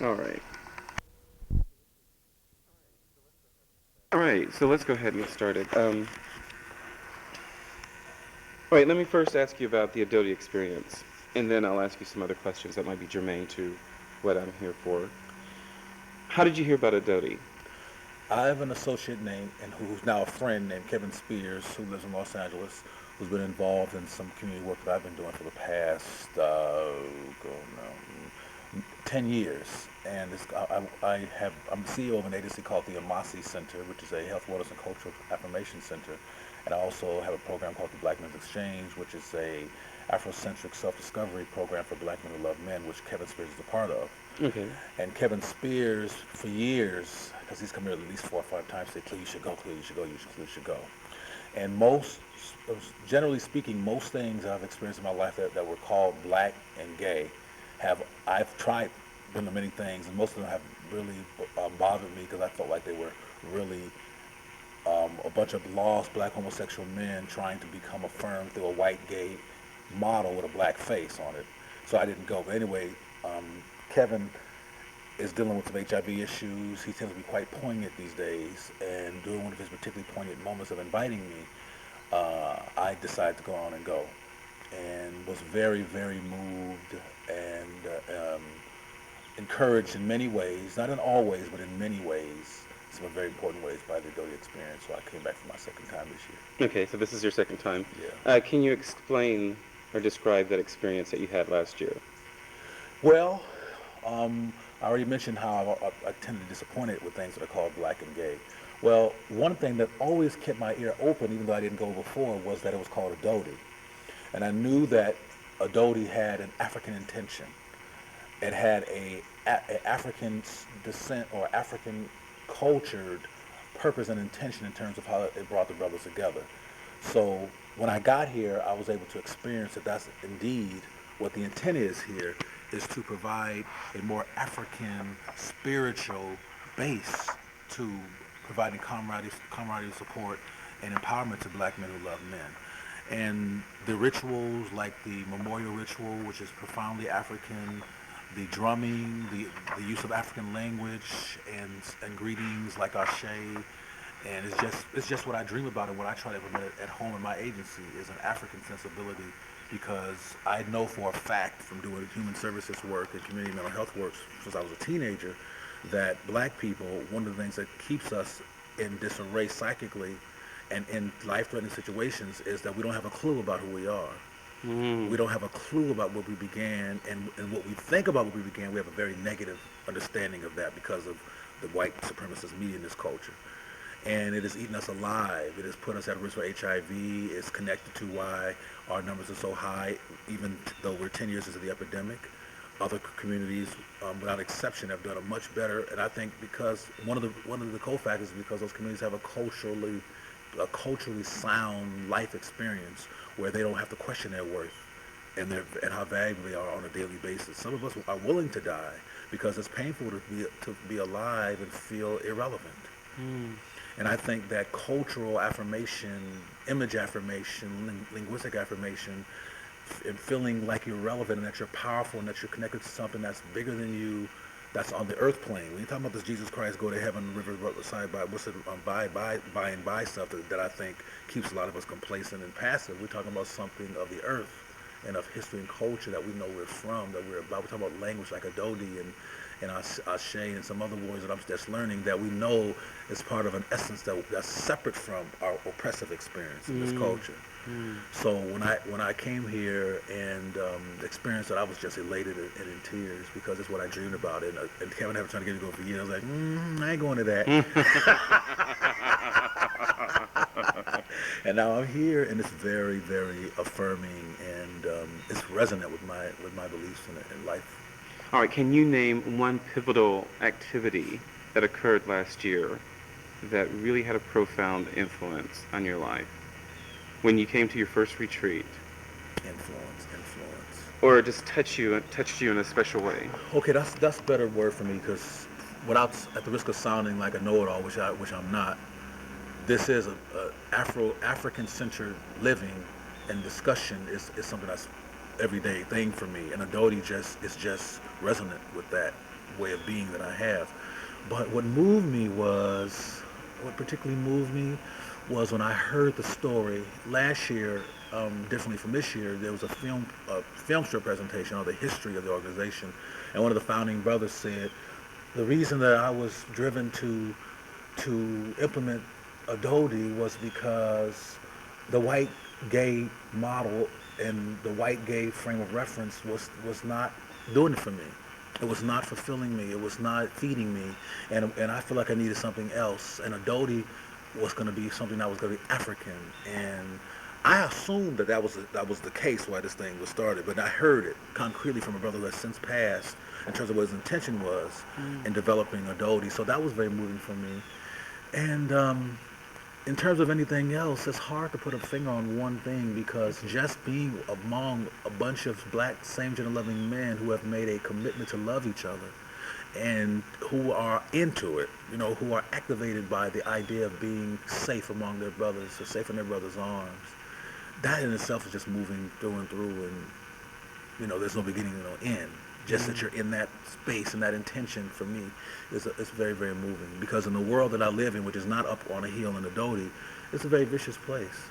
All right. All right, so let's go ahead and get started. All right, let me first ask you about the Adobe experience, and then I'll ask you some other questions that might be germane to what I'm here for. How did you hear about Adobe? I have an associate named, and who's now a friend named Kevin Spears, who lives in Los Angeles, who's been involved in some community work that I've been doing for the past, 10 years. And I'm the CEO of an agency called the Amasi Center, which is a health, wellness, and cultural affirmation center. And I also have a program called the Black Men's Exchange, which is a Afrocentric self-discovery program for Black men who love men, which Kevin Spears is a part of. Okay. And Kevin Spears, for years, because he's come here at least 4 or 5 times, said, Cleo, you should go, Cleo, you should go, you should go. And generally speaking, most things I've experienced in my life that were called black and gay, I've tried them many things, and most of them have really bothered me because I felt like they were really a bunch of lost black homosexual men trying to become affirmed through a white gay model with a black face on it. So I didn't go. But anyway, Kevin is dealing with some HIV issues. He tends to be quite poignant these days, and during one of his particularly poignant moments of inviting me, I decided to go on and go, and was very, very moved and encouraged in many ways, not in all ways, but in many ways, some very important ways by the Adobe experience. So I came back for my second time this year. Okay, so this is your second time. Yeah. Can you explain or describe that experience that you had last year? Well, I already mentioned how I tend to be disappointed with things that are called black and gay. Well, one thing that always kept my ear open, even though I didn't go before, was that it was called Adobe. And I knew that Adobe had an African intention. It had a African descent or African cultured purpose and intention in terms of how it brought the brothers together. So when I got here, I was able to experience that that's indeed what the intent is here, is to provide a more African spiritual base to providing camaraderie support and empowerment to black men who love men. And the rituals like the memorial ritual, which is profoundly African, the drumming, the use of African language and greetings like Ashe, and it's just what I dream about and what I try to implement at home in my agency is an African sensibility, because I know for a fact from doing human services work and community mental health work since I was a teenager that black people, one of the things that keeps us in disarray psychically and in life-threatening situations is that we don't have a clue about who we are. Mm. We don't have a clue about where we began, and what we think about where we began, we have a very negative understanding of that because of the white supremacist media in this culture. And it has eaten us alive. It has put us at risk for HIV. It's connected to why our numbers are so high, even though we're 10 years into the epidemic. Other communities, without exception, have done a much better. And I think because one of the co-factors is because those communities have a culturally sound life experience where they don't have to question their worth and how valuable they are on a daily basis. Some of us are willing to die because it's painful to be alive and feel irrelevant. Mm. And I think that cultural affirmation, image affirmation, linguistic affirmation, and feeling like you're relevant and that you're powerful and that you're connected to something that's bigger than you, that's on the earth plane. When you're talking about this Jesus Christ go to heaven, river side by what's it by and by stuff that I think keeps a lot of us complacent and passive. We're talking about something of the earth and of history and culture that we know we're from, that we're about. We're talking about language like Adodi and Ashe and some other words that I'm just learning that we know is part of an essence that's separate from our oppressive experience in this culture. Mm. So when I came here and experienced it, I was just elated and in tears because it's what I dreamed about. And Kevin had been trying to get me to go for years. I was like, I ain't going to that. And now I'm here, and it's very, very affirming, and it's resonant with my beliefs in life. All right, can you name one pivotal activity that occurred last year that really had a profound influence on your life when you came to your first retreat, Influence. or just touched you in a special way? Okay, that's a better word for me because without at the risk of sounding like a know-it-all, which I'm not. This is a African-centered living and discussion is something that's everyday thing for me, and Adodi is just resonant with that way of being that I have. But what particularly moved me was when I heard the story last year, differently from this year, there was a film strip presentation on the history of the organization, and one of the founding brothers said, the reason that I was driven to implement Adobe was because the white gay model and the white gay frame of reference was not doing it for me. It was not fulfilling me. It was not feeding me, and I feel like I needed something else. And Adobe was going to be something that was going to be African, and I assumed that was the case why this thing was started. But I heard it concretely from a brother who has since passed in terms of what his intention was in developing Adobe. So that was very moving for me. And in terms of anything else, it's hard to put a finger on one thing because just being among a bunch of black same-gender loving men who have made a commitment to love each other and who are into it, who are activated by the idea of being safe among their brothers, or safe in their brothers' arms, that in itself is just moving through and through, and there's no beginning and no end. Just that you're in that space and that intention for me is very, very moving. Because in the world that I live in, which is not up on a hill in Adoti, it's a very vicious place.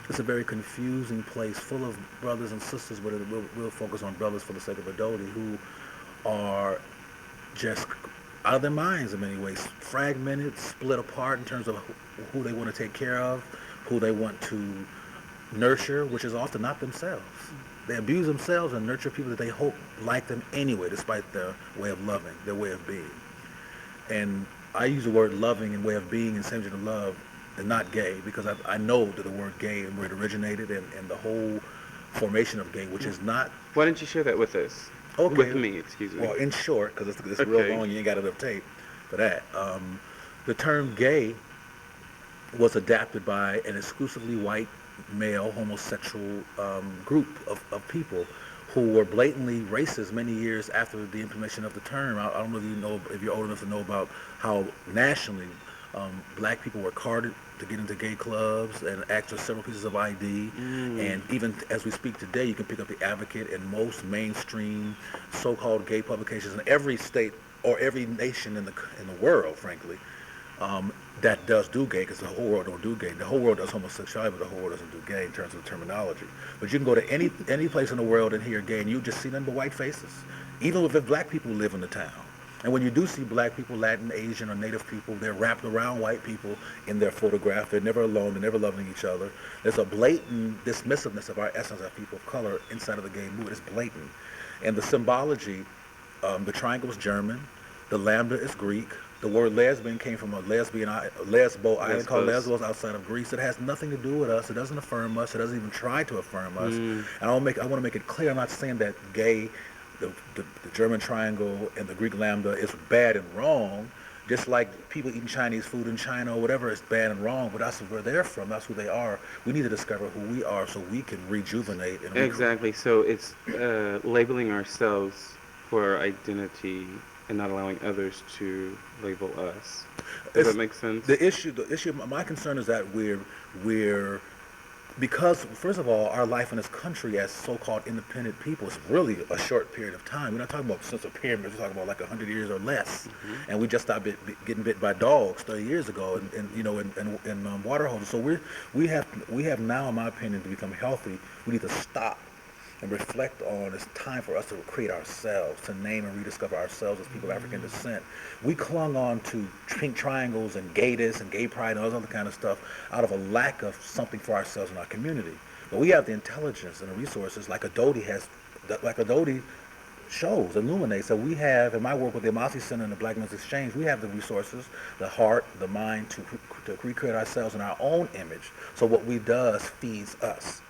It's a very confusing place full of brothers and sisters, but we'll focus on brothers for the sake of Adoti, who are just out of their minds in many ways, fragmented, split apart in terms of who they want to take care of, who they want to nurture, which is often not themselves. They abuse themselves and nurture people that they hope like them anyway, despite their way of loving, their way of being. And I use the word loving and way of being and same gender love and not gay because I know that the word gay and where it originated and the whole formation of gay, which is not... Why didn't you share that with us? Okay. With me, excuse me. Well, in short, because it's real long, you ain't got enough tape for that. The term gay was adapted by an exclusively white male homosexual group of people who were blatantly racist many years after the implementation of the term. I don't know if you're old enough to know about how nationally black people were carded to get into gay clubs and asked for several pieces of ID. And even as we speak today, you can pick up the Advocate and most mainstream so-called gay publications in every state or every nation in the world, frankly. That does do gay, because the whole world don't do gay. The whole world does homosexuality, but the whole world doesn't do gay in terms of terminology. But you can go to any place in the world and hear gay, and you just see nothing but white faces, even if black people live in the town. And when you do see black people, Latin, Asian, or Native people, they're wrapped around white people in their photograph. They're never alone. They're never loving each other. There's a blatant dismissiveness of our essence as people of color inside of the gay movement. It's blatant. And the symbology, the triangle is German, the lambda is Greek. The word lesbian came from a lesbo island called Lesbos outside of Greece. It has nothing to do with us. It doesn't affirm us. It doesn't even try to affirm us. And I want to make it clear. I'm not saying that gay, the German triangle, and the Greek lambda is bad and wrong. Just like people eating Chinese food in China or whatever is bad and wrong, but that's where they're from. That's who they are. We need to discover who we are so we can rejuvenate. And exactly. So it's labeling ourselves for our identity and not allowing others to label us. Does that make sense? The issue, my concern is that we're, because first of all, our life in this country as so-called independent people is really a short period of time. We're not talking about since a pyramid. We're talking about like 100 years or less. And we just stopped getting bit by dogs 30 years ago, in water hoses. So we have now, in my opinion, to become healthy, we need to stop and reflect on. It's time for us to create ourselves, to name and rediscover ourselves as people of African descent. We clung on to pink triangles and gay this and gay pride and all this other kind of stuff out of a lack of something for ourselves in our community. But we have the intelligence and the resources like Adobe shows, illuminates. So we have, in my work with the Amasi Center and the Black Men's Exchange, we have the resources, the heart, the mind to recreate ourselves in our own image. So what we does feeds us.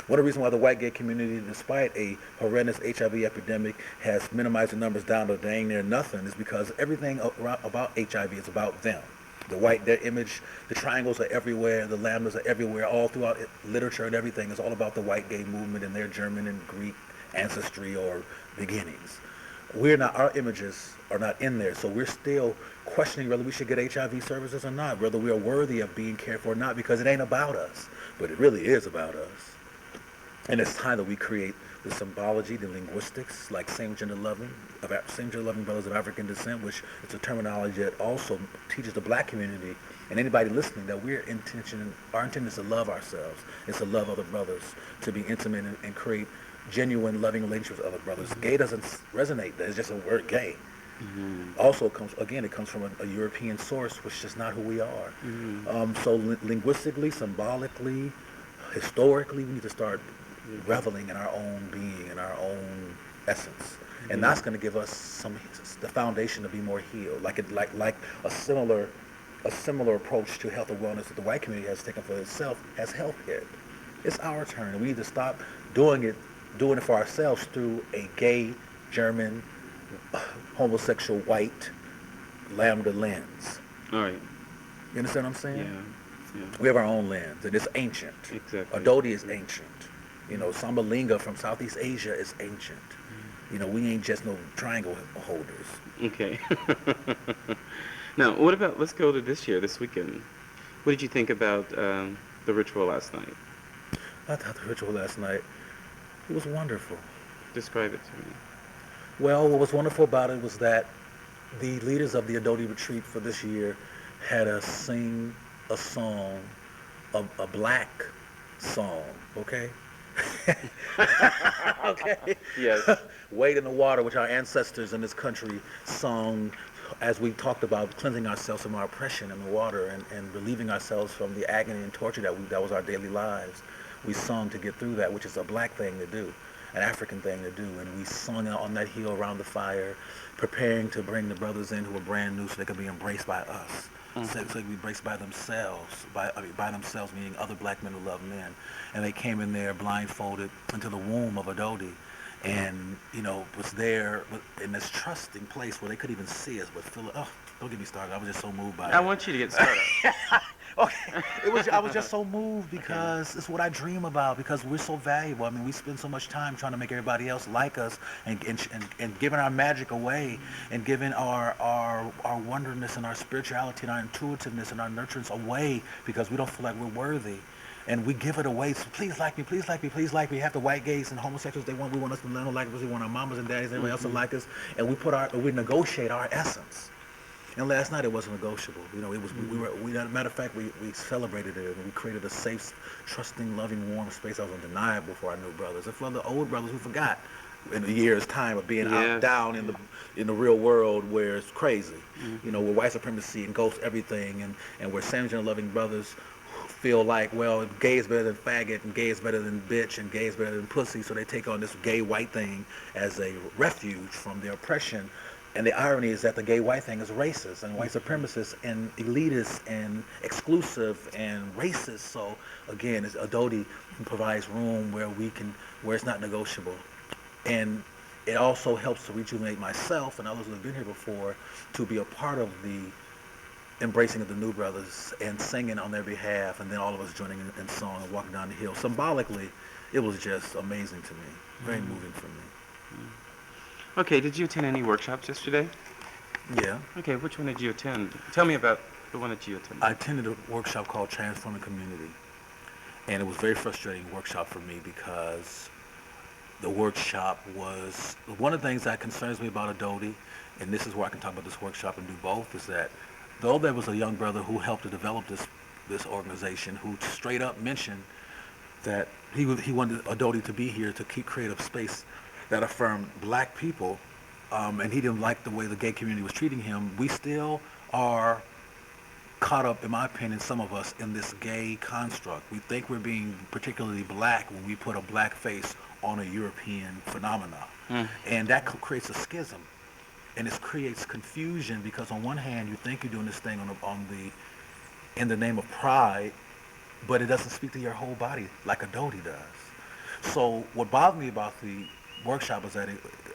One of the reasons why the white gay community, despite a horrendous HIV epidemic, has minimized the numbers down to dang near nothing is because everything about HIV is about them. Their image, the triangles are everywhere, the lambdas are everywhere, all throughout literature and everything is all about the white gay movement and their German and Greek ancestry or beginnings. Our images are not in there, so we're still questioning whether we should get HIV services or not, whether we are worthy of being cared for or not, because it ain't about us, but it really is about us. And it's time that we create the symbology, the linguistics, like same-gender loving, same-gender loving brothers of African descent, which is a terminology that also teaches the black community and anybody listening that our intention is to love ourselves, is to love other brothers, to be intimate and create genuine, loving relationships with other brothers. Gay doesn't resonate. It's just a word, gay. Also, it comes from a European source, which is not who we are. So linguistically, symbolically, historically, we need to start reveling in our own being, in our own essence, and that's going to give us the foundation to be more healed. Like a similar approach to health and wellness that the white community has taken for itself as healthcare. It's our turn, and we need to stop doing it for ourselves through a gay, German, homosexual, white, lambda lens. All right. You understand what I'm saying? Yeah. Yeah. We have our own lens, and it's ancient. Exactly. Adodi is ancient. Sambalinga from Southeast Asia is ancient. We ain't just no triangle holders. Okay. Now, let's go to this weekend. What did you think about the ritual last night? I thought the ritual last night, it was wonderful. Describe it to me. Well, what was wonderful about it was that the leaders of the Adodi retreat for this year had us sing a song, a black song, okay? Okay. Yes. Wade in the Water, which our ancestors in this country sung as we talked about cleansing ourselves from our oppression in the water and relieving ourselves from the agony and torture that was our daily lives. We sung to get through that, which is a black thing to do, an African thing to do. And we sung on that hill around the fire, preparing to bring the brothers in who were brand new so they could be embraced by us. So they could be embraced by themselves, by themselves meaning other black men who love men. And they came in there blindfolded into the womb of Adodi and, was there in this trusting place where they couldn't even see us, but feel it. Oh, don't get me started. I was just so moved by it. I want you to get started. Okay, I was just so moved because it's what I dream about, because we're so valuable. I mean, we spend so much time trying to make everybody else like us and giving our magic away and giving our wonderness and our spirituality and our intuitiveness and our nurturance away because we don't feel like we're worthy. And we give it away. So please like me, please like me, please like me. Half the white gays and homosexuals, we want us to like us. We want our mamas and daddies, everybody else to like us. And we negotiate our essence. And last night it wasn't negotiable. Matter of fact, we celebrated it and we created a safe, trusting, loving, warm space. I was undeniable for our new brothers and for the old brothers who forgot in a year's time of being out down in the real world where it's crazy. Where white supremacy engulfs everything and where same-gender loving brothers feel like, well, gay is better than faggot and gay is better than bitch and gay is better than pussy, so they take on this gay white thing as a refuge from their oppression. And the irony is that the gay white thing is racist and white supremacist and elitist and exclusive and racist. So again, it's Adodi who provides room where it's not negotiable. And it also helps to rejuvenate myself and others who have been here before to be a part of the embracing of the new brothers and singing on their behalf, and then all of us joining in song and walking down the hill. Symbolically, it was just amazing to me, very moving for me. Okay, did you attend any workshops yesterday? Yeah. Okay, which one did you attend? Tell me about the one that you attended. I attended a workshop called Transforming Community, and it was a very frustrating workshop for me because the workshop was, one of the things that concerns me about Adodi, and this is where I can talk about this workshop and do both, is that though there was a young brother who helped to develop this organization who straight up mentioned that he wanted Adodi to be here to create a space that affirmed black people, and he didn't like the way the gay community was treating him, we still are caught up, in my opinion, some of us, in this gay construct. We think we're being particularly black when we put a black face on a European phenomena. And that creates a schism. And it creates confusion because on one hand, you think you're doing this thing in the name of pride, but it doesn't speak to your whole body like Adodi does. So what bothered me about the workshop is that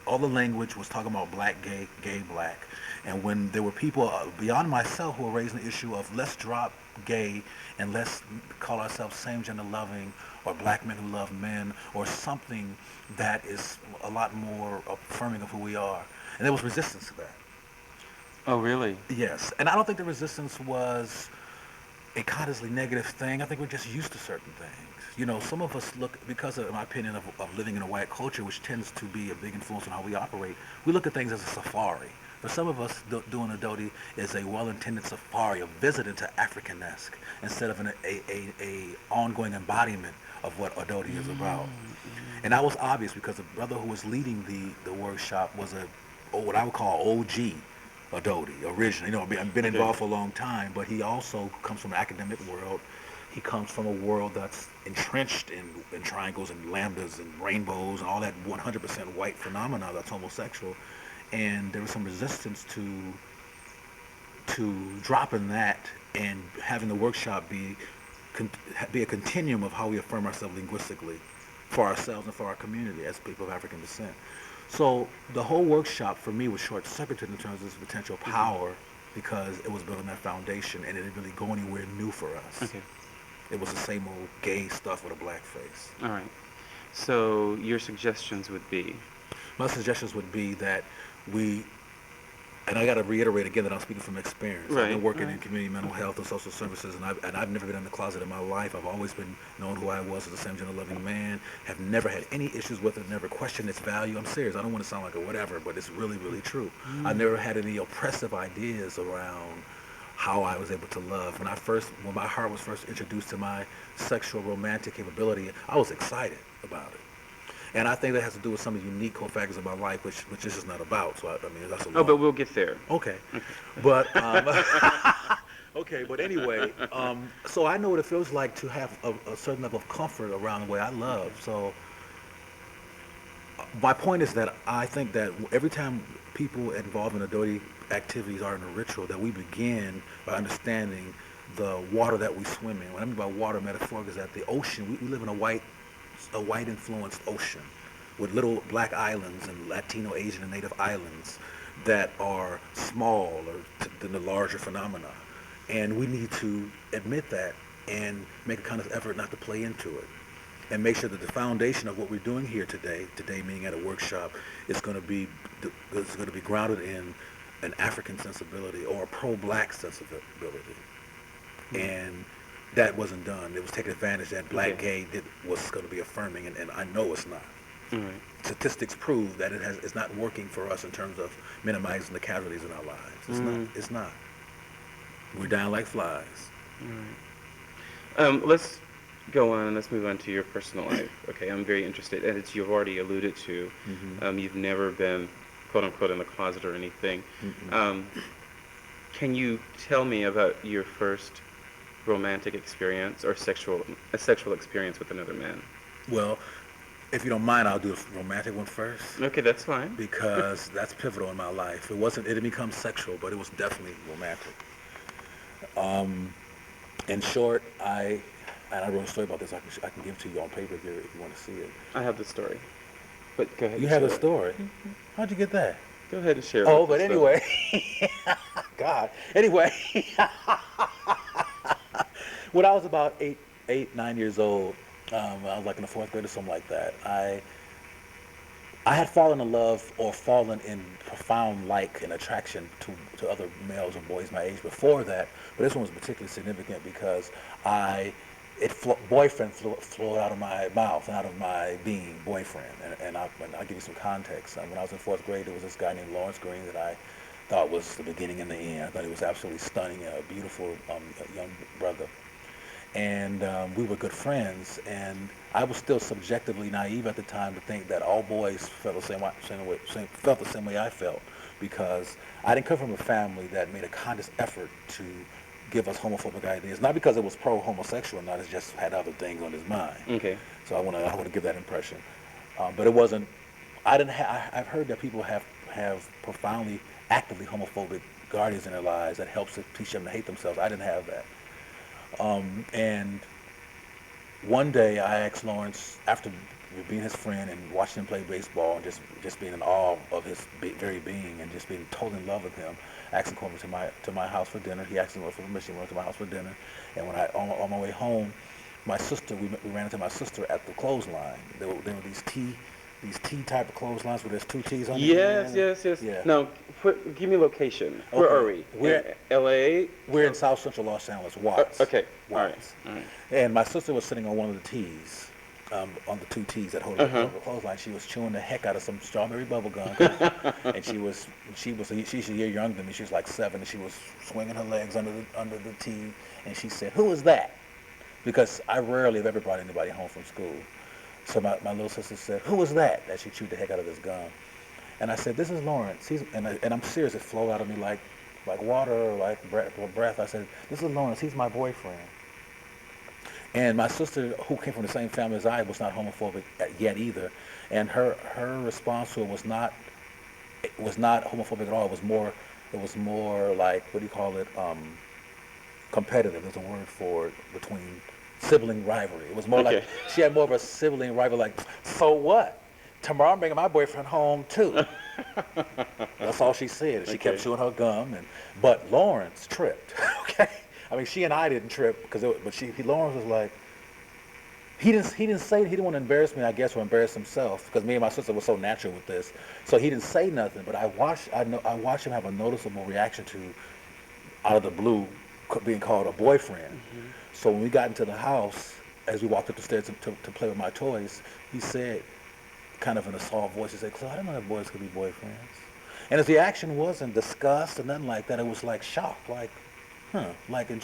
all the language was talking about black, gay, gay, black. And when there were people beyond myself who were raising the issue of let's drop gay and let's call ourselves same-gender loving or black men who love men or something that is a lot more affirming of who we are. And there was resistance to that. Oh, really? Yes. And I don't think the resistance was a consciously negative thing. I think we're just used to certain things. You know, some of us look, because of, in my opinion, of living in a white culture, which tends to be a big influence on how we operate, we look at things as a safari. For some of us, doing Adoti is a well-intended safari, a visit into African-esque, instead of a ongoing embodiment of what Adoti is about. And that was obvious because the brother who was leading the workshop was what I would call OG Adoti, originally. You know, I've been Okay. involved for a long time, but he also comes from the academic world. He comes from a world that's entrenched in triangles and lambdas and rainbows and all that 100% white phenomena that's homosexual. And there was some resistance to dropping that and having the workshop be a continuum of how we affirm ourselves linguistically for ourselves and for our community as people of African descent. So the whole workshop for me was short-circuited in terms of its potential power because it was built on that foundation and it didn't really go anywhere new for us. Okay. It was the same old gay stuff with a black face. All right. So your suggestions would be? My suggestions would be that we, and I got to reiterate again that I'm speaking from experience. I've been working in community mental health and social services, and I've never been in the closet in my life. I've always been known who I was as a same-gender loving man, have never had any issues with it, never questioned its value. I'm serious. I don't want to sound like a whatever, but it's really, really true. I never had any oppressive ideas around how I was able to love. When my heart was first introduced to my sexual romantic capability, I was excited about it. And I think that has to do with some of the unique co-factors of my life, which this is not about. So I mean, that's a Oh, but we'll get there. Okay. But okay. But anyway, so I know what it feels like to have a certain level of comfort around the way I love. So my point is that I think that every time people involved in Adoti activities are in a ritual, that we begin by understanding the water that we swim in. What I mean by water metaphorically is that the ocean, we live in a white influenced ocean with little black islands and Latino, Asian, and Native islands that are small than the larger phenomena. And we need to admit that and make a kind of effort not to play into it. And make sure that the foundation of what we're doing here today meaning at a workshop, is going to be grounded in an African sensibility or a pro-black sensibility. And that wasn't done. It was taking advantage that black gay was going to be affirming, and I know it's not. Right. Statistics prove that it's not working for us in terms of minimizing the casualties in our lives. It's not. It's not. We're dying like flies. Right. Let's go on and let's move on to your personal life. Okay, I'm very interested, and you've already alluded to. You've never been, quote unquote, in the closet or anything. Can you tell me about your first romantic experience or sexual experience with another man? Well, if you don't mind, I'll do a romantic one first. Okay, that's fine. Because that's pivotal in my life. It didn't become sexual, but it was definitely romantic. In short, I wrote a story about this. I can give it to you on paper if you want to see it. I have the story, but go ahead. You have a story? How'd you get that? Go ahead and share it. Oh, but anyway, God. Anyway, when I was about 9 years old, I was like in the fourth grade or something like that. I had fallen in love or fallen in profound like and attraction to other males or boys my age before that, but this one was particularly significant because boyfriend flowed out of my mouth and out of my being, boyfriend. And I'll give you some context. When I was in fourth grade, there was this guy named Lawrence Green that I thought was the beginning and the end. I thought he was absolutely stunning, a beautiful young brother. And we were good friends, and I was still subjectively naive at the time to think that all boys felt the same way I felt, because I didn't come from a family that made a conscious effort to give us homophobic ideas, not because it was pro-homosexual, not, it just had other things on his mind. Okay. So I want to give that impression, but it wasn't. I've heard that people have profoundly, actively homophobic guardians in their lives that helps to teach them to hate themselves. I didn't have that. And one day I asked Lawrence, after being his friend and watching him play baseball and just being in awe of his very being and just being totally in love with him, I asked him to come over to my house for dinner. He asked me for permission. We went to my house for dinner. And when on my way home, we ran into my sister at the clothesline. There were these tea these T type of clotheslines where there's two T's on the Yes, end. yes, yes. Yeah. Now, give me location. Where are Okay. we? We're L.A.? we're in South Central Los Angeles, Watts. Okay. All right. Watts. All right. And my sister was sitting on one of the T's, on the two T's that Uh-huh. hold the clothesline. She was chewing the heck out of some strawberry bubble gum, and she's a year younger than me. She was like 7, and she was swinging her legs under the T, and she said, "Who is that?" Because I rarely have ever brought anybody home from school. So my little sister said, "Who was that?" As she chewed the heck out of this gum. And I said, "This is Lawrence." And I'm serious. It flowed out of me like water or like breath. I said, "This is Lawrence. He's my boyfriend." And my sister, who came from the same family as I, was not homophobic yet either. And her response to it was not homophobic at all. It was more like, what do you call it? Competitive. There's a word for it, between sibling rivalry. It was more like Okay. she had more of a sibling rivalry. Like, so what? Tomorrow I'm bringing my boyfriend home too. That's all she said. She kept Okay. chewing her gum, but Lawrence tripped. Okay, I mean, she and I didn't trip Lawrence was like, he didn't want to embarrass me, I guess, or embarrass himself, because me and my sister were so natural with this. So he didn't say nothing, but I watched him have a noticeable reaction to, out of the blue, being called a boyfriend. Mm-hmm. So when we got into the house, as we walked up the stairs to play with my toys, he said, kind of in a soft voice, he said, "Cleo, I didn't know that boys could be boyfriends." And his reaction wasn't disgust or nothing like that. It was like shock, like, like I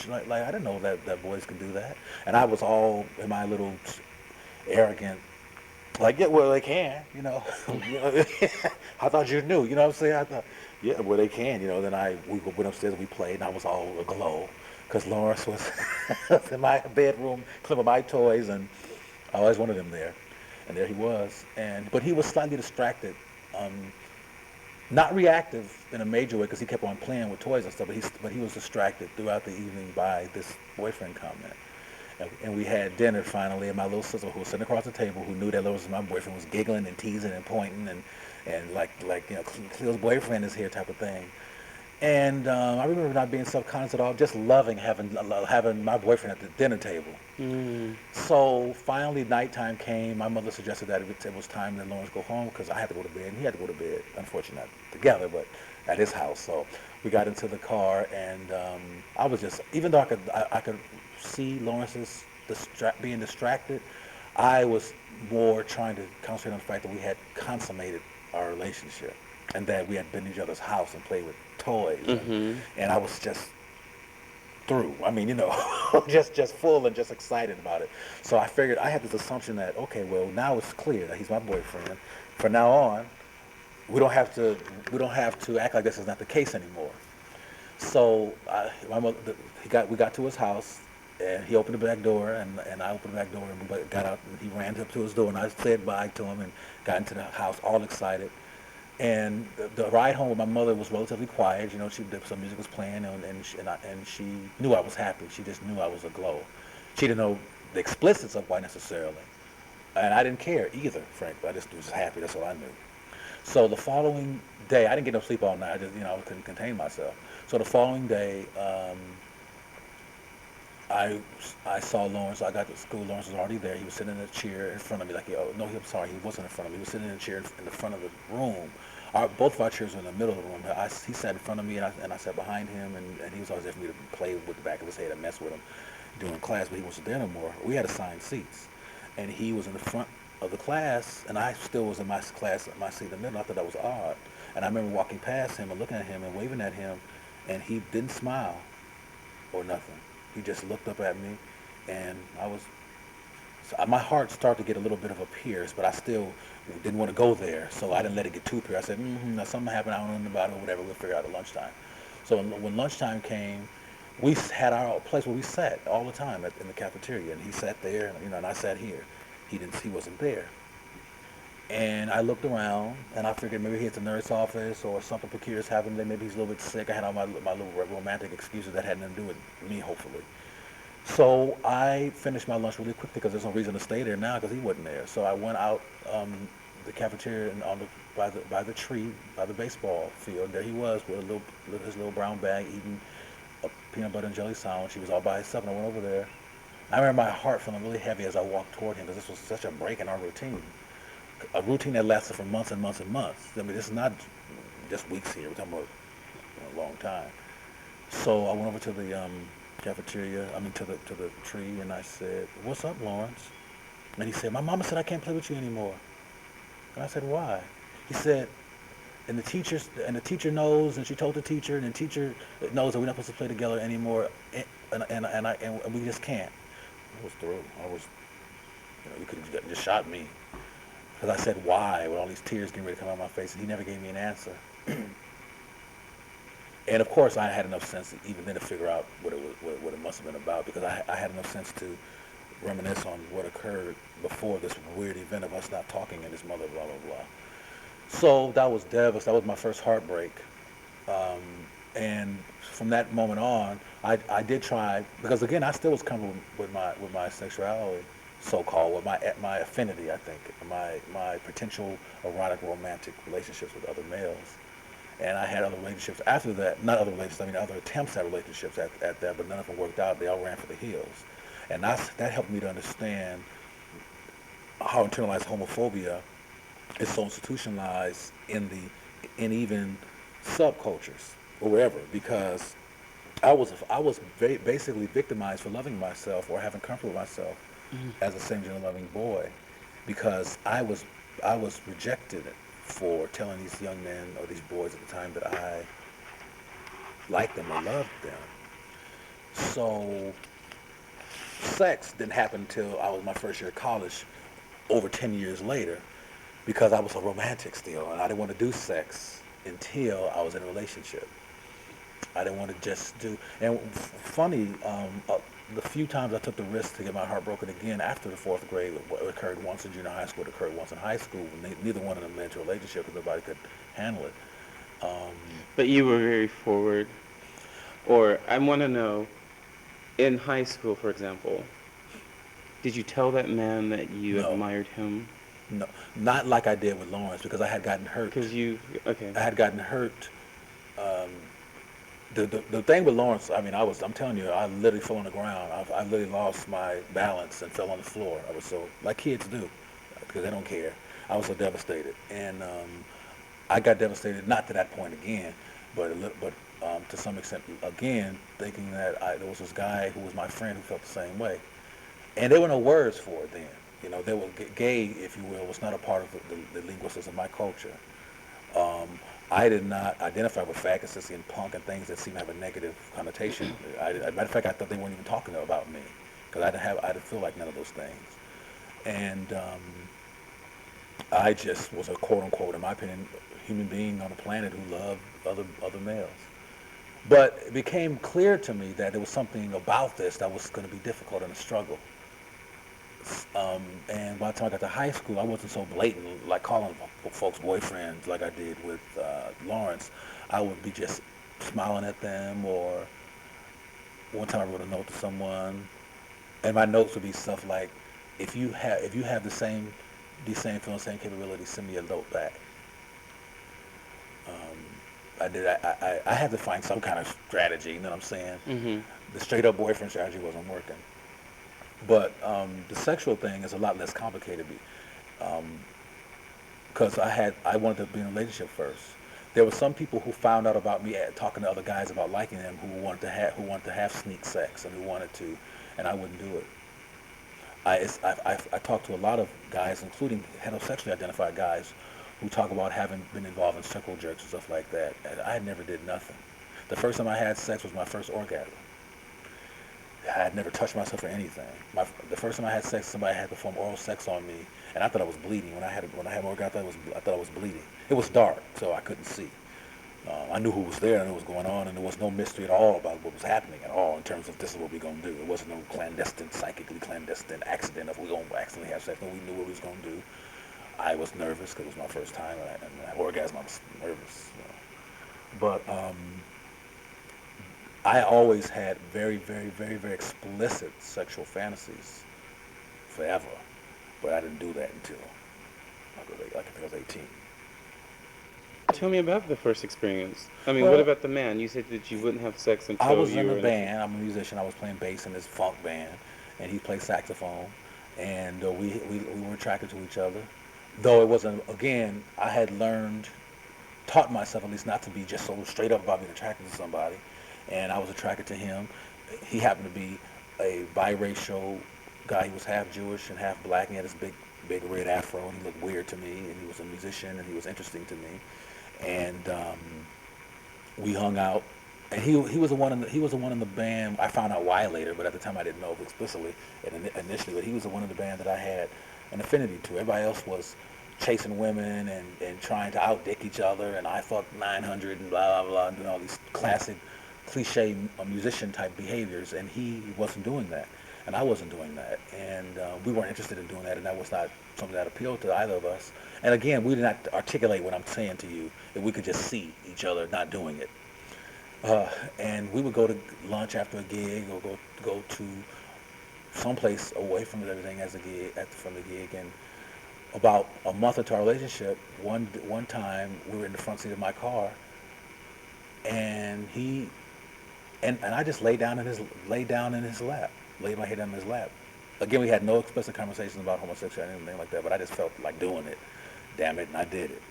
didn't know that boys can do that. And I was all in my little arrogant, like, yeah, well, they can, you know. I thought you knew, you know what I'm saying? I thought, yeah, well, they can, you know. Then we went upstairs and we played, and I was all aglow because Lawrence was in my bedroom playing with my toys, and I always wanted him there. And there he was. But he was slightly distracted. Not reactive in a major way, because he kept on playing with toys and stuff, but he was distracted throughout the evening by this boyfriend comment. And we had dinner finally, and my little sister, who was sitting across the table, who knew that was my boyfriend, was giggling and teasing and pointing and like you know, Cleo's boyfriend is here type of thing. And I remember not being self-conscious at all, just loving having my boyfriend at the dinner table. Mm. So finally, nighttime came. My mother suggested that it was time that Lawrence go home, because I had to go to bed and he had to go to bed. Unfortunately, not together, but at his house. So we got into the car, and I was just, even though I could see Lawrence's being distracted, I was more trying to concentrate on the fact that we had consummated our relationship, and that we had been in each other's house and played with toys, Mm-hmm. and I was just through. I mean, you know, just full and just excited about it. So I figured, I had this assumption that, okay, well, now it's clear that he's my boyfriend. From now on, we don't have to act like this is not the case anymore. So we got to his house, and he opened the back door, and I opened the back door, and we got out, and he ran up to his door, and I said bye to him and got into the house all excited. And the ride home with my mother was relatively quiet. You know, some music was playing, and she knew I was happy. She just knew I was aglow. She didn't know the explicits of why necessarily, and I didn't care either, frankly. I just was happy. That's all I knew. So the following day, I didn't get no sleep all night. I just, you know, I couldn't contain myself. So the following day, I saw Lawrence. I got to school. Lawrence was already there. He was sitting in a chair in front of me. Like, oh, no, I'm sorry, he wasn't in front of me. He was sitting in a chair in the front of the room. Both of our chairs were in the middle of the room. He sat in front of me, and I sat behind him, and he was always there for me to play with the back of his head and mess with him during class, but he wasn't there no more. We had assigned seats, and he was in the front of the class, and I still was in my class, my seat in the middle. I thought that was odd. And I remember walking past him and looking at him and waving at him, and he didn't smile or nothing. He just looked up at me, and my heart started to get a little bit of a pierce, but I still didn't want to go there, so I didn't let it get too pierced. I said, now something happened, I don't know nothing about it, or whatever, we'll figure out at lunchtime. So when lunchtime came, we had our place where we sat all the time in the cafeteria, and he sat there, and, you know, and I sat here. He wasn't there. And I looked around, and I figured maybe he's at the nurse office, or something precarious happened. Maybe he's a little bit sick. I had all my little romantic excuses that had nothing to do with me, hopefully. So I finished my lunch really quickly, because there's no reason to stay there now because he wasn't there. So I went out the cafeteria and by the tree, by the baseball field. There he was with his little brown bag, eating a peanut butter and jelly sandwich. He was all by himself, and I went over there. I remember my heart feeling really heavy as I walked toward him, because this was such a break in our routine. A routine that lasted for months and months and months. I mean, this is not just weeks here. We're talking about a long time. So I went over to the cafeteria, to the tree, and I said, "What's up, Lawrence?" And he said, "My mama said I can't play with you anymore." And I said, "Why?" He said, and the teacher knows, and she told the teacher, and the teacher knows that we're not supposed to play together anymore, and we just can't. I was through. You could have just shot me. Because I said, "Why?" with all these tears getting ready to come out of my face, and he never gave me an answer. And of course, I had enough sense even then to figure out what it must have been about, because I had enough sense to reminisce on what occurred before this weird event of us not talking and his mother, blah, blah, blah. So that was devastating. That was my first heartbreak. Um, and from that moment on, I did try, because again, I still was comfortable with my sexuality, so-called, with my affinity, I think, my potential erotic romantic relationships with other males. And I had other relationships after that, not other relationships, I mean other attempts at relationships at that, but none of them worked out. They all ran for the hills. And that helped me to understand how internalized homophobia is so institutionalized in even subcultures or wherever, because I was basically victimized for loving myself or having comfort with myself as a same-gender loving boy, because I was rejected for telling these young men or these boys at the time that I liked them or loved them. So sex didn't happen until I was my first year of college, over 10 years later, because I was a romantic still, and I didn't want to do sex until I was in a relationship. I didn't want to just do, and funny, the few times I took the risk to get my heart broken again after the fourth grade, it occurred once in junior high school, it occurred once in high school. Neither one of them led to a relationship because nobody could handle it. Um, But you were very forward. Or I want to know, in high school, for example, did you tell that man that you no, admired him? no, not like I did with Lawrence, because I had gotten hurt. Because you, okay. I had gotten hurt. Um, the thing with Lawrence, I mean, I'm telling you, I literally fell on the ground. I literally lost my balance and fell on the floor. I was so, like kids do, because they don't care. I was so devastated. And I got devastated, not to that point again, but to some extent again, thinking that there was this guy who was my friend who felt the same way. And there were no words for it then. There was gay, if you will, was not a part of the linguistics of my culture. Um, I did not identify with faggots and punk and things that seem to have a negative connotation. Matter of fact, I thought they weren't even talking about me, because I didn't feel like none of those things. And I just was a quote unquote, in my opinion, human being on a planet who loved other males. But it became clear to me that there was something about this that was going to be difficult and a struggle. And by the time I got to high school, I wasn't so blatant, like calling folks boyfriends like I did with Lawrence. I would be just smiling at them, or one time I wrote a note to someone, and my notes would be stuff like, if you have these same feelings, same capabilities, send me a note back. I had to find some kind of strategy, you know what I'm saying? Mm-hmm. The straight up boyfriend strategy wasn't working. But the sexual thing is a lot less complicated, because I wanted to be in a relationship first. There were some people who found out about me talking to other guys about liking them, who wanted to have sneak sex, and and I wouldn't do it. I talked to a lot of guys, including heterosexually identified guys, who talk about having been involved in circle jerks and stuff like that. And I never did nothing. The first time I had sex was my first orgasm. I had never touched myself or anything. The first time I had sex, somebody had performed oral sex on me, and I thought I was bleeding. When I had an orgasm, I thought I was bleeding. It was dark, so I couldn't see. I knew who was there, and what was going on, and there was no mystery at all about what was happening at all in terms of this is what we're going to do. It wasn't no psychically clandestine accident of we're going to accidentally have sex. No, we knew what we was going to do. I was nervous because it was my first time, and I orgasm, I was nervous. But I always had very, very, very, very explicit sexual fantasies forever, but I didn't do that until I think I was 18. Tell me about the first experience. I mean, what Well, about the man? You said that you wouldn't have sex I until was you in a were band. I'm a musician. I was playing bass in this funk band, and he played saxophone, and we were attracted to each other. Though it wasn't, again, I had taught myself at least not to be just so straight up about being attracted to somebody. And I was attracted to him. He happened to be a biracial guy. He was half Jewish and half black. And he had this big red afro, and he looked weird to me. And he was a musician, and he was interesting to me. And we hung out. And he was the one in the band. I found out why later, but at the time I didn't know explicitly initially. But he was the one in the band that I had an affinity to. Everybody else was chasing women and trying to outdick each other, and I fucked 900 and blah blah blah, and doing all these classic cliche musician type behaviors, and he wasn't doing that, and I wasn't doing that, and we weren't interested in doing that, and that was not something that appealed to either of us. And again, we did not articulate what I'm saying to you, if we could just see each other not doing it. And we would go to lunch after a gig, or go to someplace away from everything from the gig. And about a month into our relationship, one time we were in the front seat of my car, and I just laid down in his lap, laid my head down in his lap. Again, we had no explicit conversations about homosexuality or anything like that, but I just felt like doing it. Damn it, and I did it.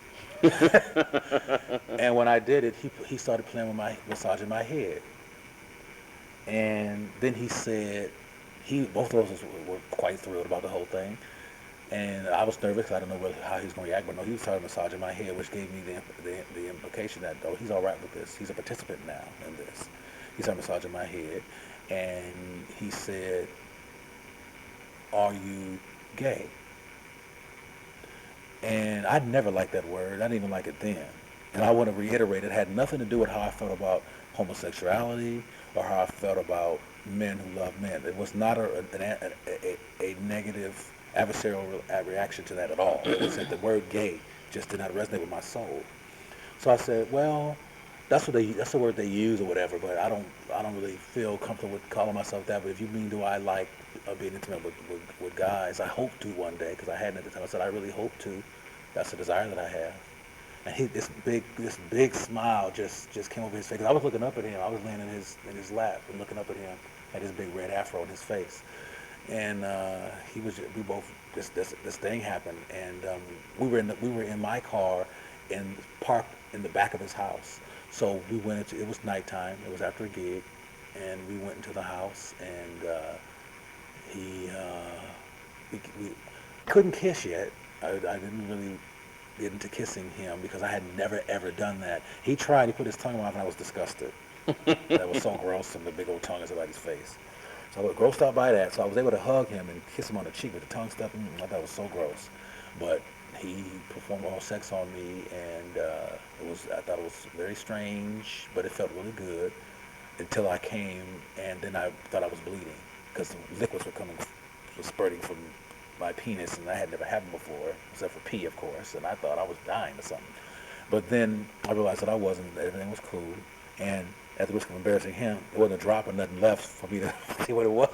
And when I did it, he started playing with massaging my head. And then he said, both of us were quite thrilled about the whole thing. And I was nervous because I didn't know how he was going to react, but no, he started massaging my head, which gave me the implication that, oh, he's all right with this. He's a participant now in this. He started massaging my head, and he said, "Are you gay?" And I'd never liked that word. I didn't even like it then. And I want to reiterate, it had nothing to do with how I felt about homosexuality or how I felt about men who love men. It was not a negative adversarial reaction to that at all. It was that the word gay just did not resonate with my soul. So I said, well, that's the word they use or whatever, but I don't really feel comfortable with calling myself that. But if you mean, do I like being intimate with guys? I hope to one day, because I hadn't at the time. I said, I really hope to. That's a desire that I have. And this big smile just came over his face. I was looking up at him. I was laying in his lap and looking up at him, at his big red afro in his face. And we both, this thing happened, and we were in my car and parked in the back of his house. So we went it was nighttime. It was after a gig, and we went into the house, and we couldn't kiss yet. I didn't really get into kissing him because I had never ever done that. He tried. He put his tongue in my mouth, and I was disgusted. That was so gross, and the big old tongue in somebody's face. So I was grossed out by that. So I was able to hug him and kiss him on the cheek with the tongue stuck. I thought it was so gross. But he performed oral sex on me, and I thought it was very strange, but it felt really good until I came, and then I thought I was bleeding because liquids were spurting from my penis, and that had never happened before, except for pee, of course, and I thought I was dying or something. But then I realized that I wasn't, that everything was cool, and at the risk of embarrassing him, there wasn't a drop or nothing left for me to see what it was.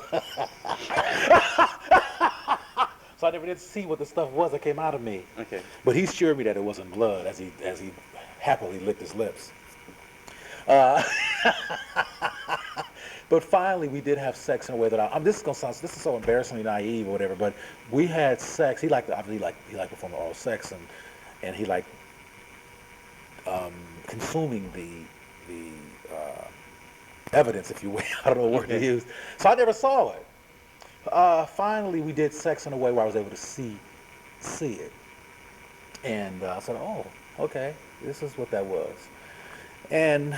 So I never did see what the stuff was that came out of me. Okay. But he assured me that it wasn't blood as he happily licked his lips. Uh, But finally, we did have sex in a way that this is so embarrassingly naive or whatever. But we had sex. He liked performing oral sex, and he liked consuming the evidence, if you will. I don't know what word to use. So I never saw it. Finally, we did sex in a way where I was able to see it, and I said, "Oh, okay, this is what that was." And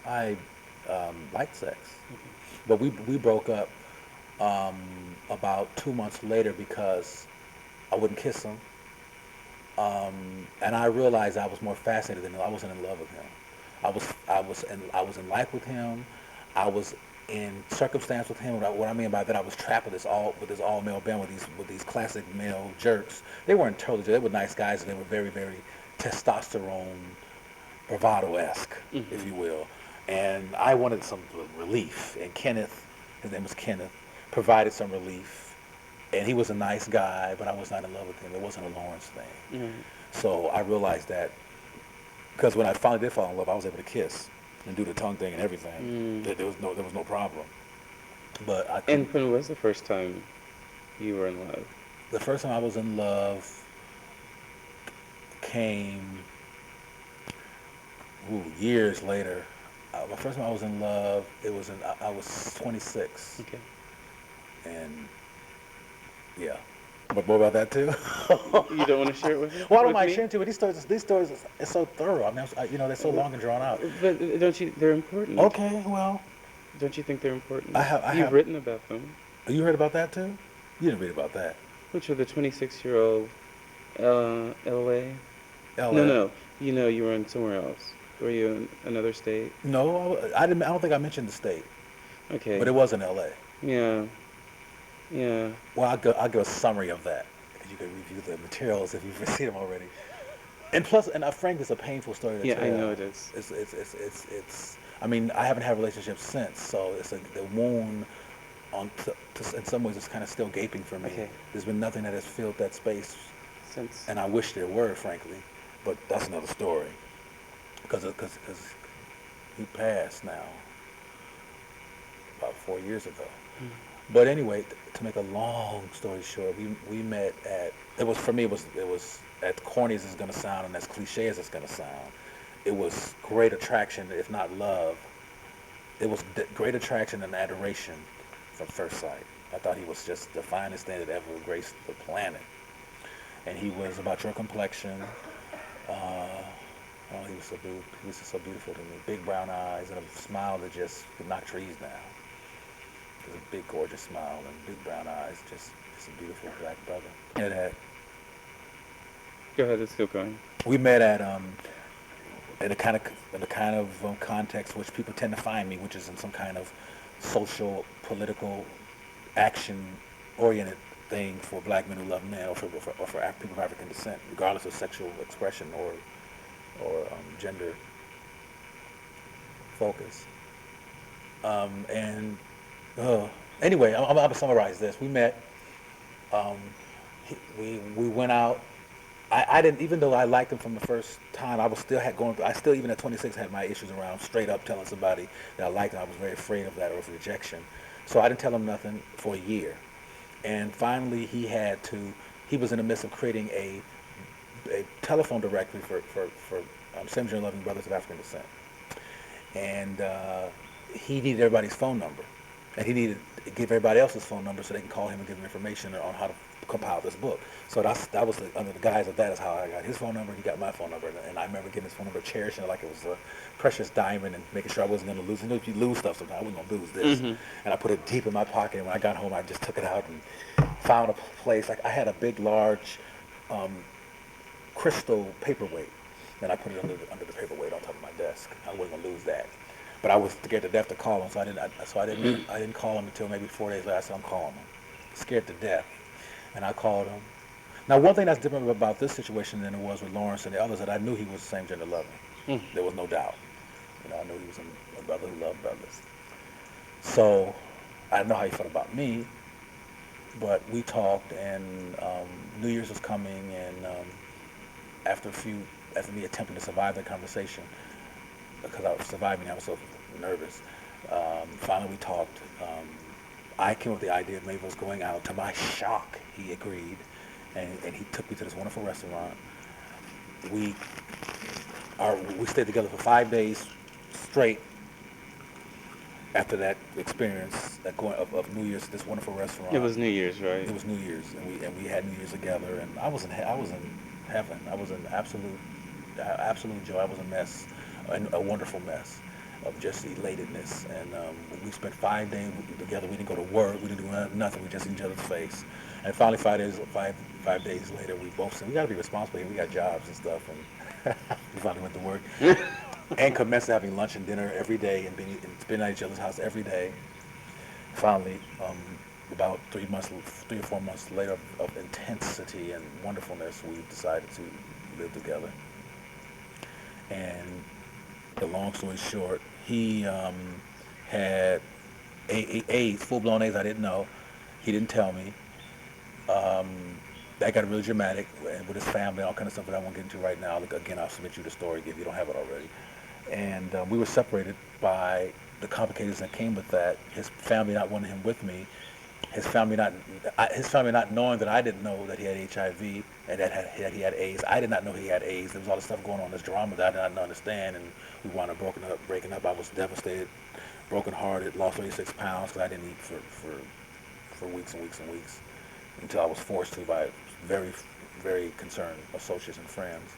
I liked sex. But we broke up about 2 months later because I wouldn't kiss him. And I realized I was more fascinated than him. I wasn't in love with him. I was in life with him. I was in circumstance with him. What I mean by that, I was trapped with this all male band with these classic male jerks. They weren't totally. They were nice guys, and they were very, very testosterone, bravado-esque, if you will. And I wanted some relief, and his name was Kenneth, provided some relief. And he was a nice guy, but I was not in love with him. It wasn't a Lawrence thing. Mm-hmm. So I realized that, because when I finally did fall in love, I was able to kiss and do the tongue thing and everything. There was no problem. But And when was the first time you were in love? The first time I was in love came years later. My first time I was in love, I was 26, Okay. and yeah. But more about that too. You don't want to share it Well, I don't with mind me? sharing too, but these stories, it's so thorough. I mean, they're so long and drawn out. But don't you? They're important. Okay, well, Don't you think they're I important? have, I You've have. written about them. You heard about that too? You didn't read about that. Which are the 26-year-old LA? No, L.A. no. You were in somewhere else. Were you in another state? No, I didn't. I don't think I mentioned the state, but Okay. it was in L.A. Yeah. Yeah. Well, I'll give a summary of that because you can review the materials if you've seen them already. And plus, frankly, it's a painful story to Yeah, I know tell. it is. It's. I mean, I haven't had relationships since, so the wound in some ways it's kind of still gaping for me. Okay. There's been nothing that has filled that space, Since. and I wish there were, frankly, but that's another story. Because he passed now about 4 years ago. Mm. But anyway, to make a long story short, we met at, it was as corny as it's going to sound and as cliche as it's going to sound. It was great attraction, if not love. It was great attraction and adoration from first sight. I thought he was just the finest thing that ever graced the planet. And he was about your complexion. Oh, he was just so beautiful to me. Big brown eyes and a smile that just could knock trees down. It was a big, gorgeous smile and big brown eyes. Just a beautiful black brother. And Go ahead. Let's keep going. we met at in the kind of context which people tend to find me, which is in some kind of social, political, action-oriented thing for black men who love men, or for people of African descent, regardless of sexual expression or gender focus. And anyway, I'm going to summarize this. We met. Um, we went out. I didn't, even though I liked him from the first time, I still, even at 26, had my issues around straight up telling somebody that I liked him. I was very afraid of that, or of rejection. So I didn't tell him nothing for a year. And finally, he was in the midst of creating a telephone directory for same-gender loving brothers of African descent. And he needed everybody's phone number. And he needed to give everybody else's phone number so they can call him and give him information on how to compile this book. So that was under the guise of that is how I got his phone number. He got my phone number, and I remember getting his phone number, cherishing it like it was a precious diamond, and making sure I wasn't going to lose it. You know, if you lose stuff sometimes, I wasn't going to lose this. Mm-hmm. And I put it deep in my pocket. And when I got home, I just took it out and found a place. Like I had a big, large crystal paperweight, and I put it under the paperweight on top of my desk. I wasn't going to lose that. But I was scared to death to call him, so I didn't call him until maybe 4 days later. I said, I'm calling him. Scared to death. And I called him. Now, one thing that's different about this situation than it was with Lawrence and the others, that I knew he was the same gender loving. Mm. There was no doubt. You know, I knew he was a brother who loved brothers. So I didn't know how he felt about me, but we talked, and New Year's was coming, and after me attempting to survive that conversation, because I was surviving, I was so nervous. Finally, we talked. I came up with the idea of maybe us going out. To my shock, he agreed, and he took me to this wonderful restaurant. We stayed together for 5 days straight. After that experience, of New Year's at this wonderful restaurant. It was New Year's, right? It was New Year's, and we had New Year's together, and I was in heaven. I was in absolute joy. I was a mess, a wonderful mess of just elatedness. And we spent 5 days together. We didn't go to work. We didn't do nothing. We just in each other's face. And finally, 5 days later, we both said, we got to be responsible here. We got jobs and stuff, and we finally went to work. And commenced having lunch and dinner every day, and spending at each other's house every day. Finally, about 3 or 4 months later of intensity and wonderfulness, we decided to live together. And the long story short, he had AIDS, full-blown AIDS. I didn't know. He didn't tell me. That got really dramatic with his family, all kind of stuff that I won't get into right now. Again, I'll submit you the story if you don't have it already. And we were separated by the complications that came with that. His family not wanting him with me. his family not knowing that I didn't know that he had HIV and that he had AIDS. I did not know he had AIDS. There was all this stuff going on, this drama that I did not understand, and we wound up breaking up. I was devastated, brokenhearted, lost 36 pounds because I didn't eat for weeks and weeks and weeks until I was forced to by very, very concerned associates and friends.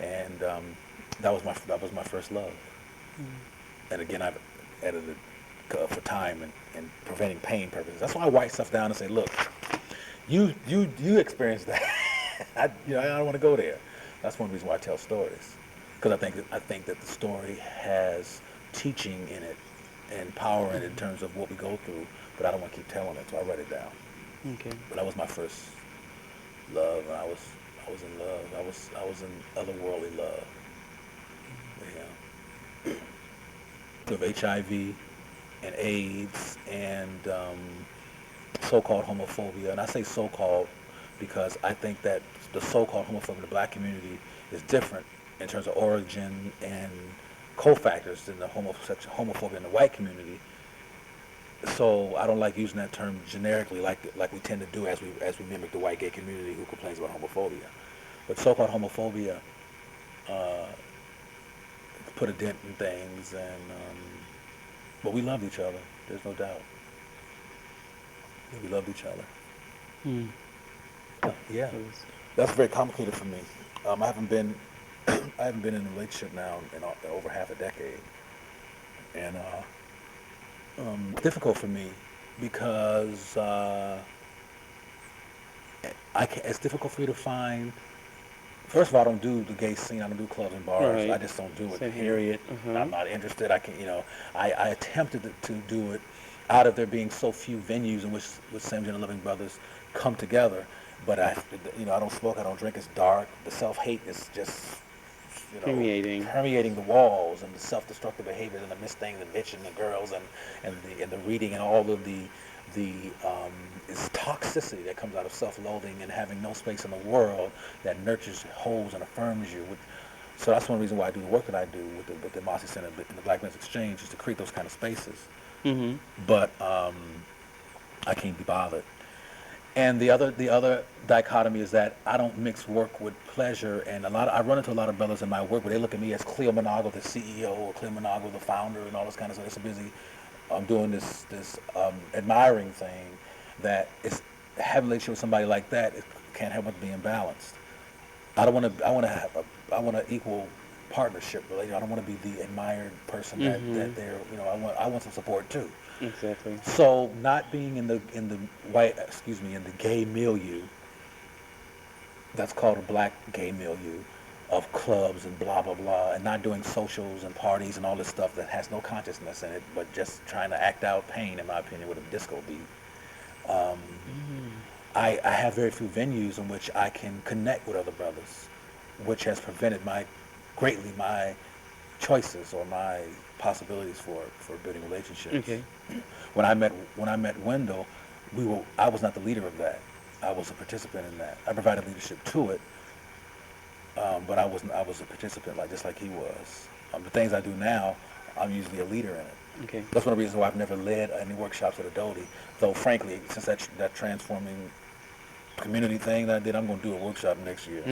And that was my first love. And again, I've edited for time and preventing pain purposes. That's why I write stuff down and say, look, you experienced that. I don't want to go there. That's one reason why I tell stories, because I think that the story has teaching in it and power in it in terms of what we go through. But I don't want to keep telling it, so I write it down. Okay. But that was my first love, and I was in love. I was in otherworldly love. Yeah. Of HIV and AIDS and so-called homophobia. And I say so-called because I think that the so-called homophobia in the black community is different in terms of origin and cofactors than the homophobia in the white community. So I don't like using that term generically like we tend to do as we mimic the white gay community who complains about homophobia. But so-called homophobia put a dent in things, and but we loved each other. There's no doubt. We loved each other. Yeah, that's very complicated for me. I haven't been in a relationship now in over half a decade, and difficult for me because it's difficult for me to find. First of all, I don't do the gay scene. I don't do clubs and bars. Right. I just don't do it. Same here. Period. I'm not interested. I attempted to do it out of there being so few venues in which same-gender loving brothers come together. But I don't smoke. I don't drink. It's dark. The self-hate is just permeating the walls, and the self-destructive behaviors and the missed things and bitching the girls and the reading and all of the is toxicity that comes out of self-loathing and having no space in the world that nurtures, holds, and affirms you. So that's one reason why I do the work that I do with the Mossy Center and the Black Men's Exchange, is to create those kind of spaces. Mm-hmm. But I can't be bothered. And the other dichotomy is that I don't mix work with pleasure, and I run into a lot of brothers in my work where they look at me as Cleo, the CEO, or Cleo, the founder, and all this kind of stuff. They're so busy doing this admiring thing that it's having a relationship with somebody like that. It can't help but be imbalanced. I want an equal partnership relationship. I don't want to be the admired person that they're. I want some support too. Exactly. So not being in the gay milieu, that's called a black gay milieu, of clubs and blah blah blah, and not doing socials and parties and all this stuff that has no consciousness in it, but just trying to act out pain, in my opinion, with a disco beat. I have very few venues in which I can connect with other brothers, which has prevented greatly my choices or my possibilities for building relationships. Okay. When I met Wendell, I was not the leader of that. I was a participant in that. I provided leadership to it, but I was a participant, just like he was. The things I do now, I'm usually a leader in it. Okay. That's one of the reasons why I've never led any workshops at Adodi. Though, frankly, since that transforming community thing that I did, I'm going to do a workshop next year.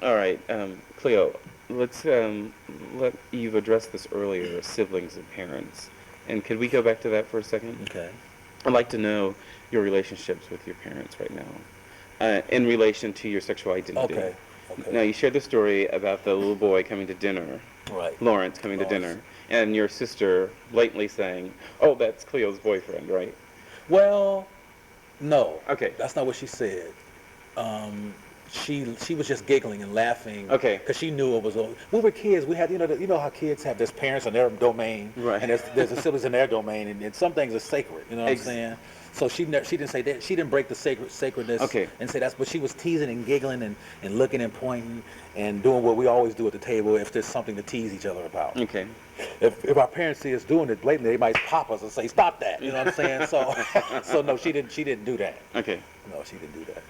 All right, Cleo, let's you've addressed this earlier, siblings and parents, and could we go back to that for a second? Okay. I'd like to know your relationships with your parents right now, in relation to your sexual identity. Okay. Now, you shared the story about the little boy coming to dinner, Right. Lawrence coming to dinner, and your sister blatantly saying, "Oh, that's Cleo's boyfriend," right? Well, no. Okay. That's not what she said. She was just giggling and laughing. Okay. Because she knew it was. We were kids. We had how kids have their parents in their domain, Right. and there's the siblings in their domain, and some things are sacred. You know what I'm saying? So she didn't say that. She didn't break the sacredness. Okay. And say that's. But she was teasing and giggling and looking and pointing and doing what we always do at the table if there's something to tease each other about. Okay. If our parents see us doing it blatantly, they might pop us and say, "Stop that!" You know what I'm saying? So no, she didn't do that. Okay. No, she didn't do that.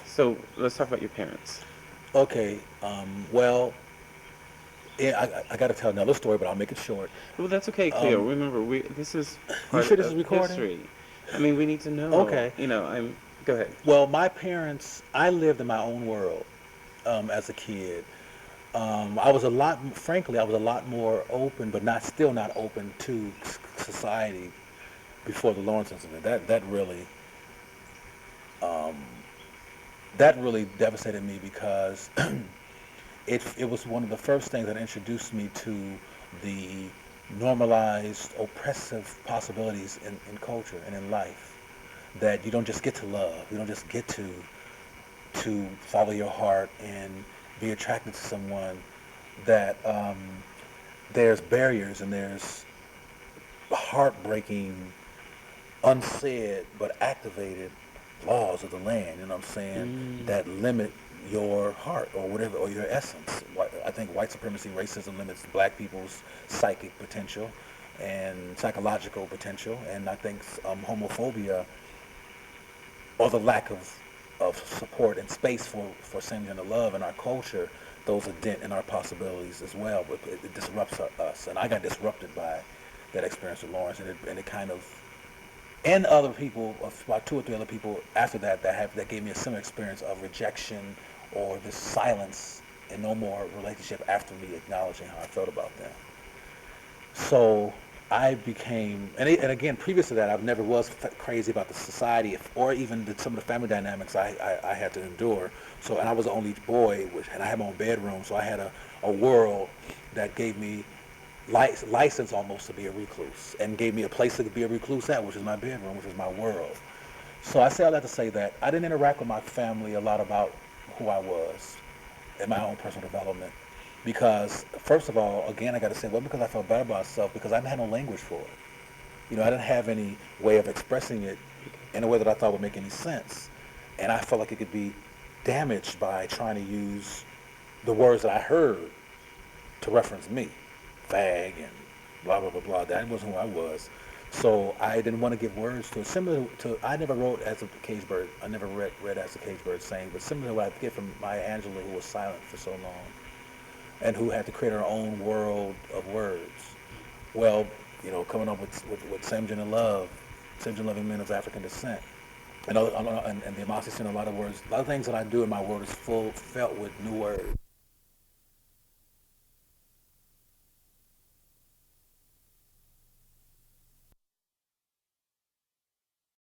So let's talk about your parents. Okay. Well, Yeah, I got to tell another story, but I'll make it short. Well, that's okay, Cleo. Um, Remember, this is you part sure this is of recording? history. I mean, we need to know. Okay. Go ahead. Well, my parents, I lived in my own world as a kid. I was a lot, frankly, I was a lot more open, but still not open to society before the Lawrence incident. Um, that really devastated me because it was one of the first things that introduced me to the normalized, oppressive possibilities in culture and in life. That you don't just get to love, you don't just get to follow your heart and be attracted to someone. That there's barriers and there's heartbreaking, unsaid but activated laws of the land, you know what I'm saying, Mm, that limit your heart or whatever, or your essence. I think white supremacy, racism limits black people's psychic potential and psychological potential, and I think homophobia, or the lack of support and space for same-gender love in our culture, those a dent in our possibilities as well. But it disrupts us, and I got disrupted by that experience with Lawrence, and it kind of, and other people, about two or three other people after that that gave me a similar experience of rejection or this silence and no more relationship after me acknowledging how I felt about them. So I became, and again, previous to that, I've never was crazy about the society or even some of the family dynamics I had to endure. So, and I was the only boy, and I had my own bedroom, so I had a world that gave me license almost to be a recluse, and gave me a place to be a recluse at, which is my bedroom, which is my world. So I say all that to say that I didn't interact with my family a lot about who I was in my own personal development. Because, first of all, again, I got to say, well, because I felt bad about myself, because I didn't have no language for it. You know, I didn't have any way of expressing it in a way that I thought would make any sense. And I felt like it could be damaged by trying to use the words that I heard to reference me, fag and blah, blah, blah, blah. That wasn't who I was. So I didn't want to give words to it. Similar to, I never wrote as a cage bird. I never read as a cage bird saying, but similar to what I get from Maya Angelou, who was silent for so long and who had to create her own world of words. Well, you know, coming up with same-gender love, same-gender loving men of African descent, and the Amasi sent a lot of words. A lot of things that I do in my world is felt with new words.